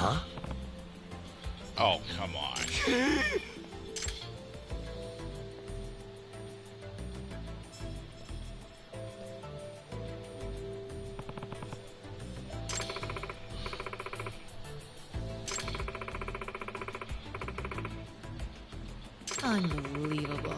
Huh? Oh, come on. Unbelievable.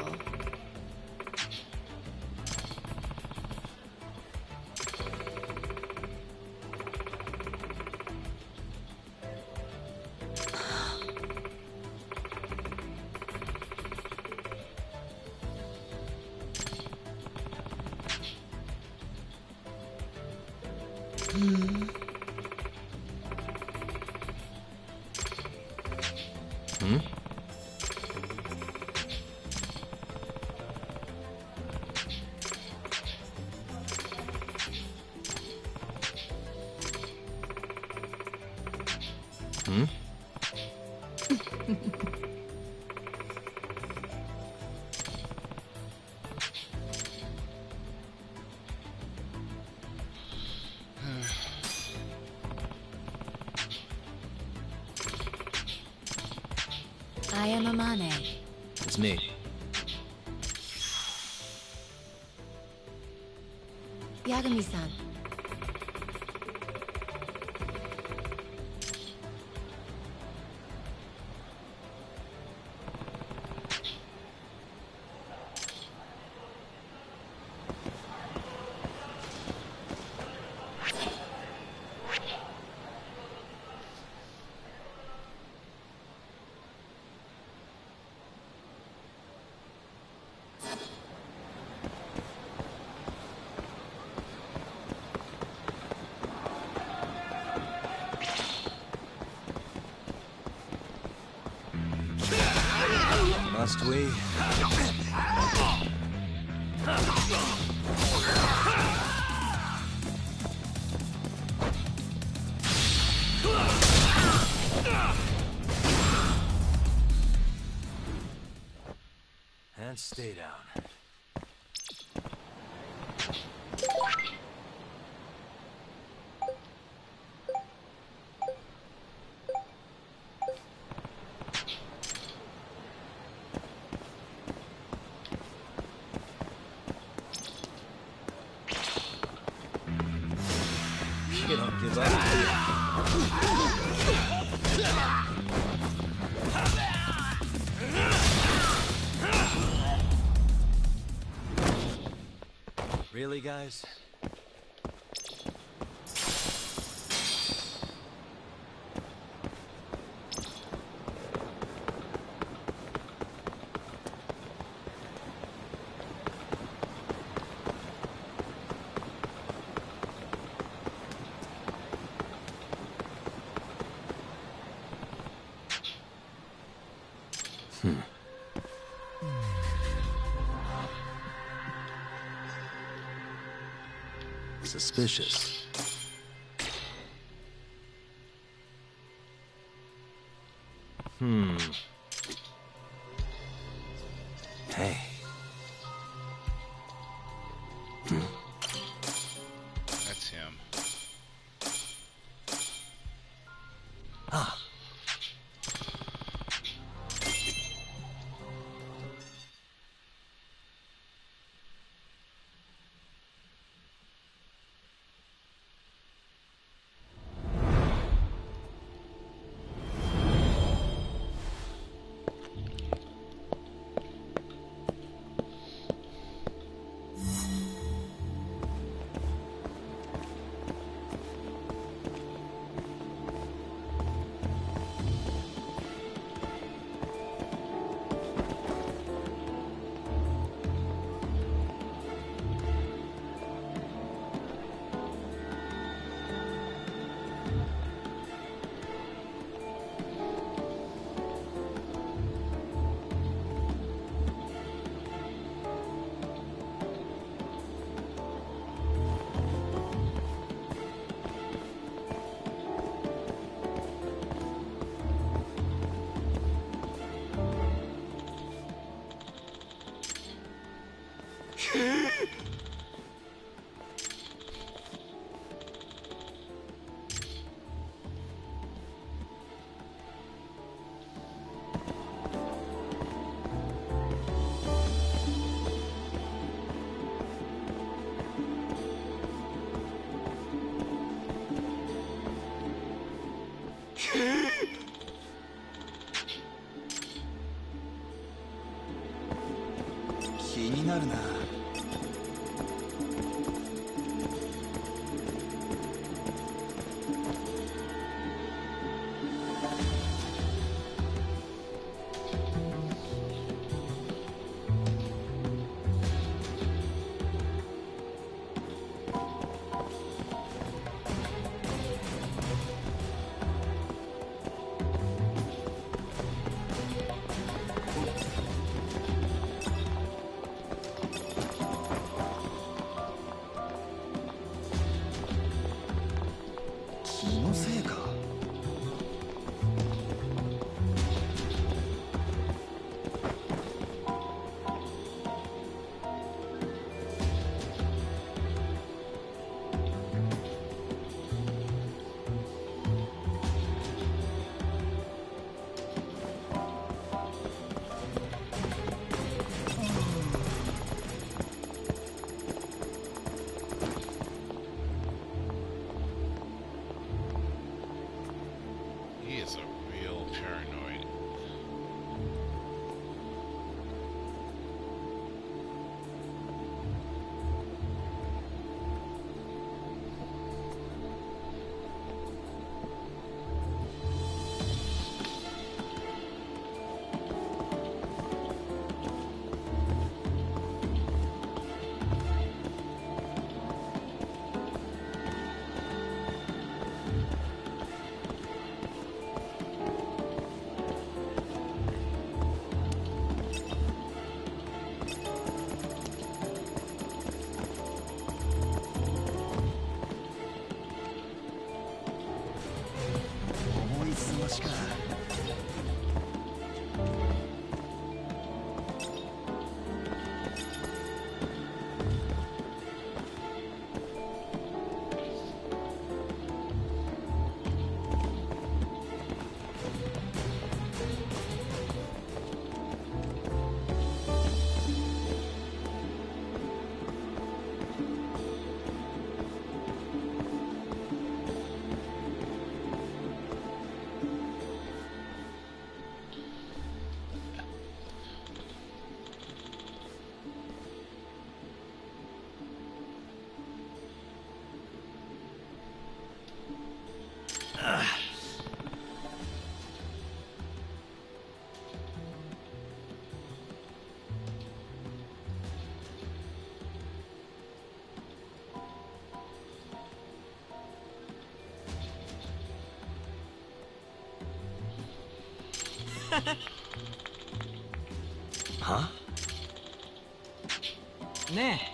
Hmm? Hmm? I am Amane. It's me. Yagami-san. Must we? and stay down. You don't give up, do you? Really, guys? Suspicious. Hey. That's him. Ah. Huh? ねえ。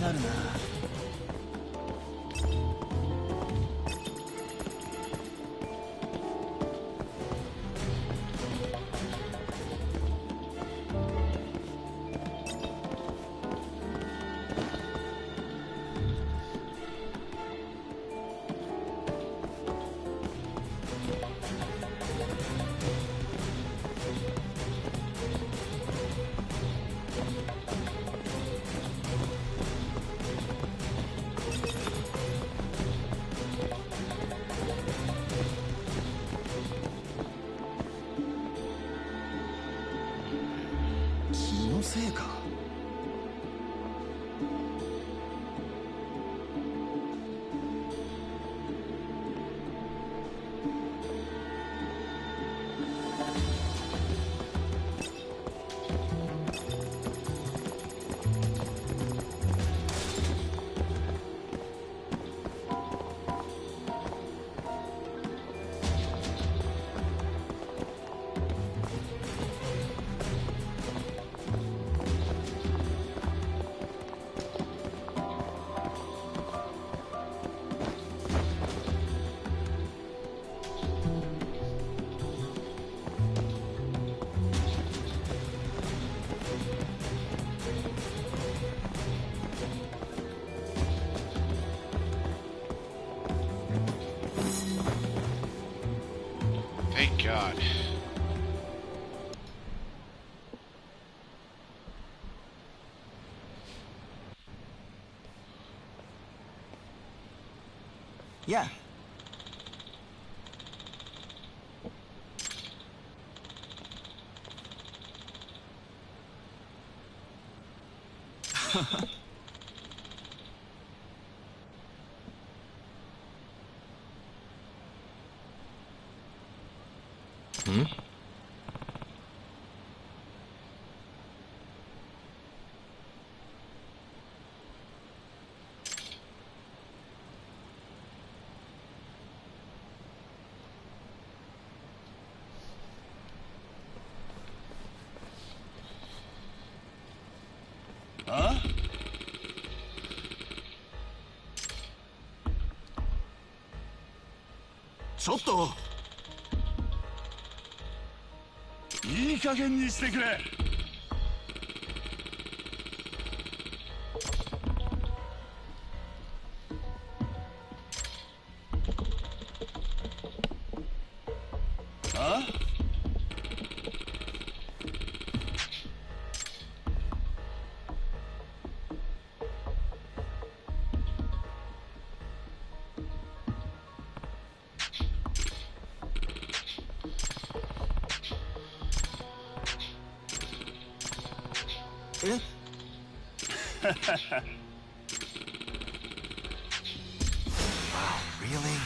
Nah. Thank God. Yeah. Hmm? Huh? ちょっといい加減にしてくれ。あ？えWow, really?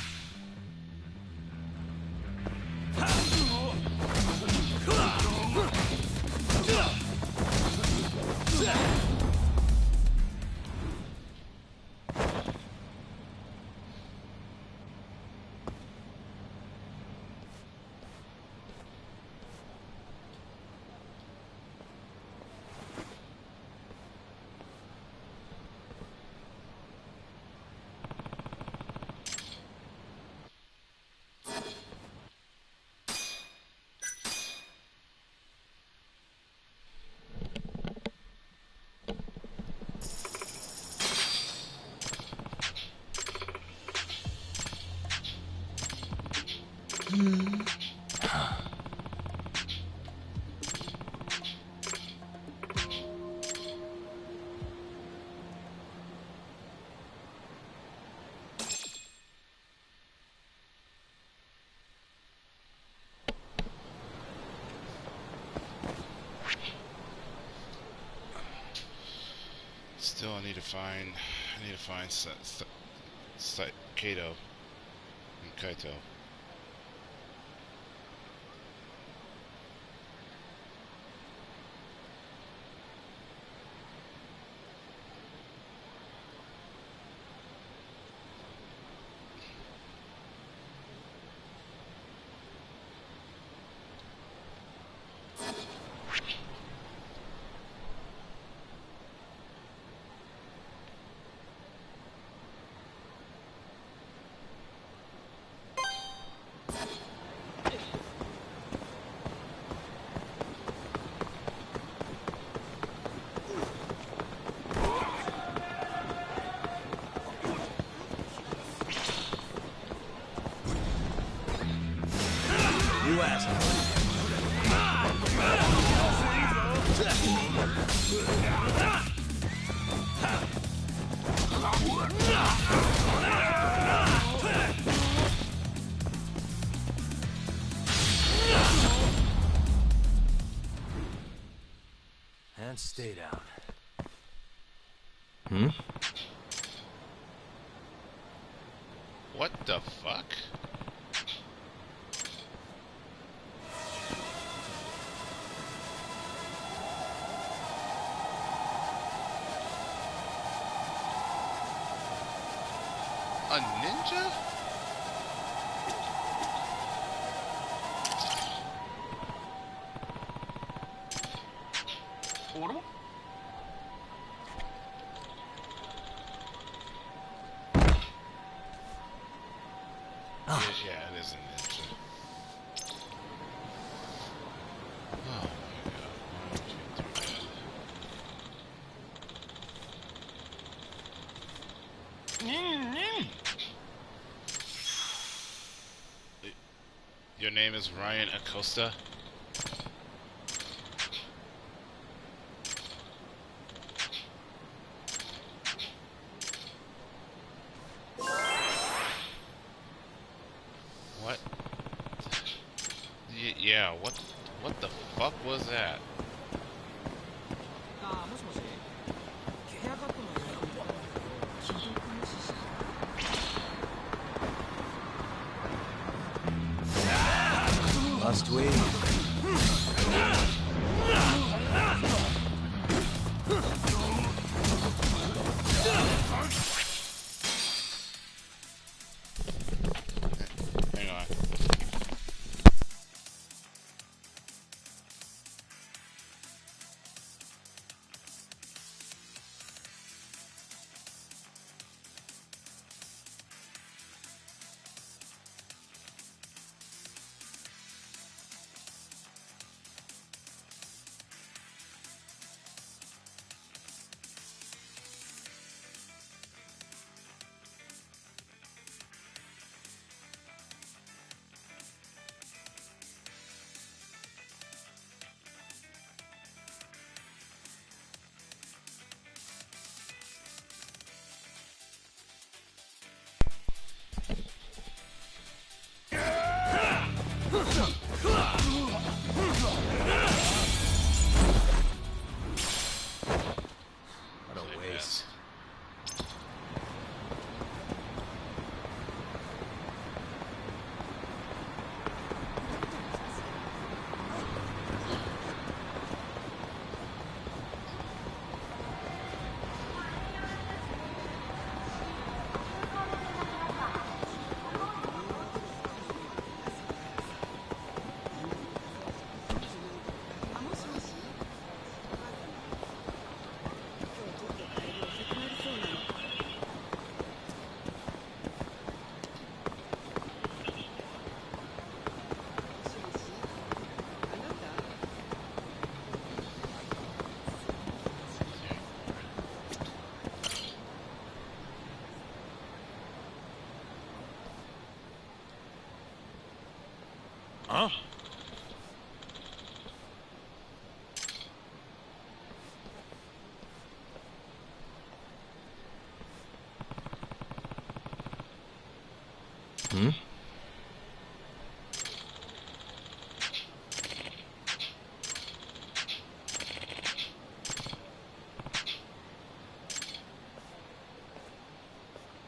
Still, I need to find Kaito and Kaito. And stay down. What the fuck? A ninja? Yeah, it is a ninja. Oh my god, why would you do that? Your name is Ryan Acosta? What? Yeah, what the fuck was that? Must we? Hang on.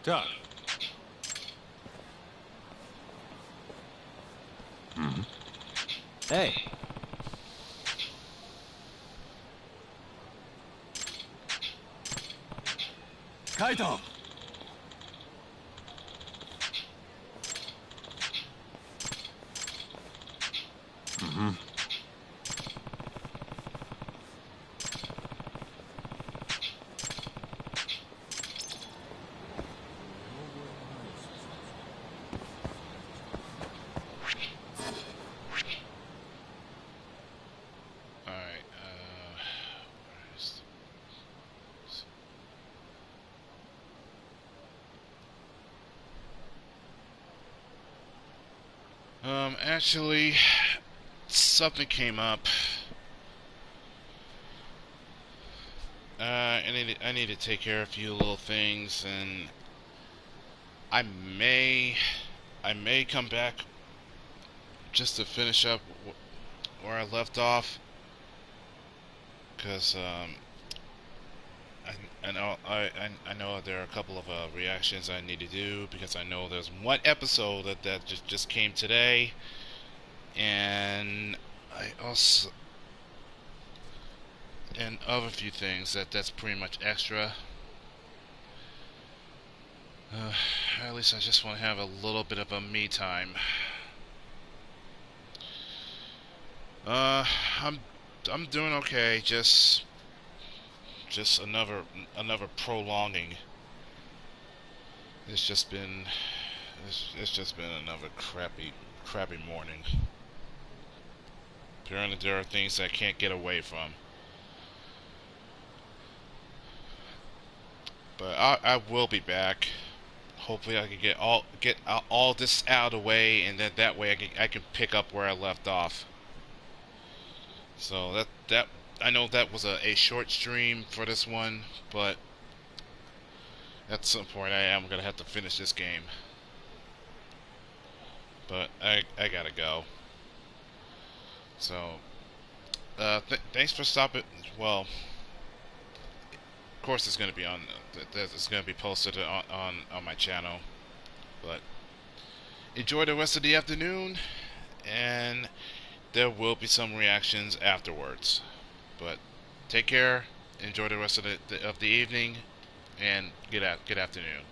Doug. Hey. Kaito! Alright, actually, something came up. I need to take care of a few little things, and I may come back just to finish up where I left off, because I know there are a couple of reactions I need to do, because I know there's one episode that just came today, and I also and other few things that's pretty much extra. At least I just want to have a little bit of a me time. I'm doing okay. Just another prolonging. It's just been another crappy morning. Apparently there are things I can't get away from. But I will be back. Hopefully I can get all this out of the way, and then that way I can pick up where I left off. So that I know that was a short stream for this one, but at some point I am gonna have to finish this game. But I gotta go. So thanks for stopping. Well, of course it's gonna be on. It's gonna be posted on my channel. But enjoy the rest of the afternoon, and there will be some reactions afterwards. But take care. Enjoy the rest of the evening, and good afternoon.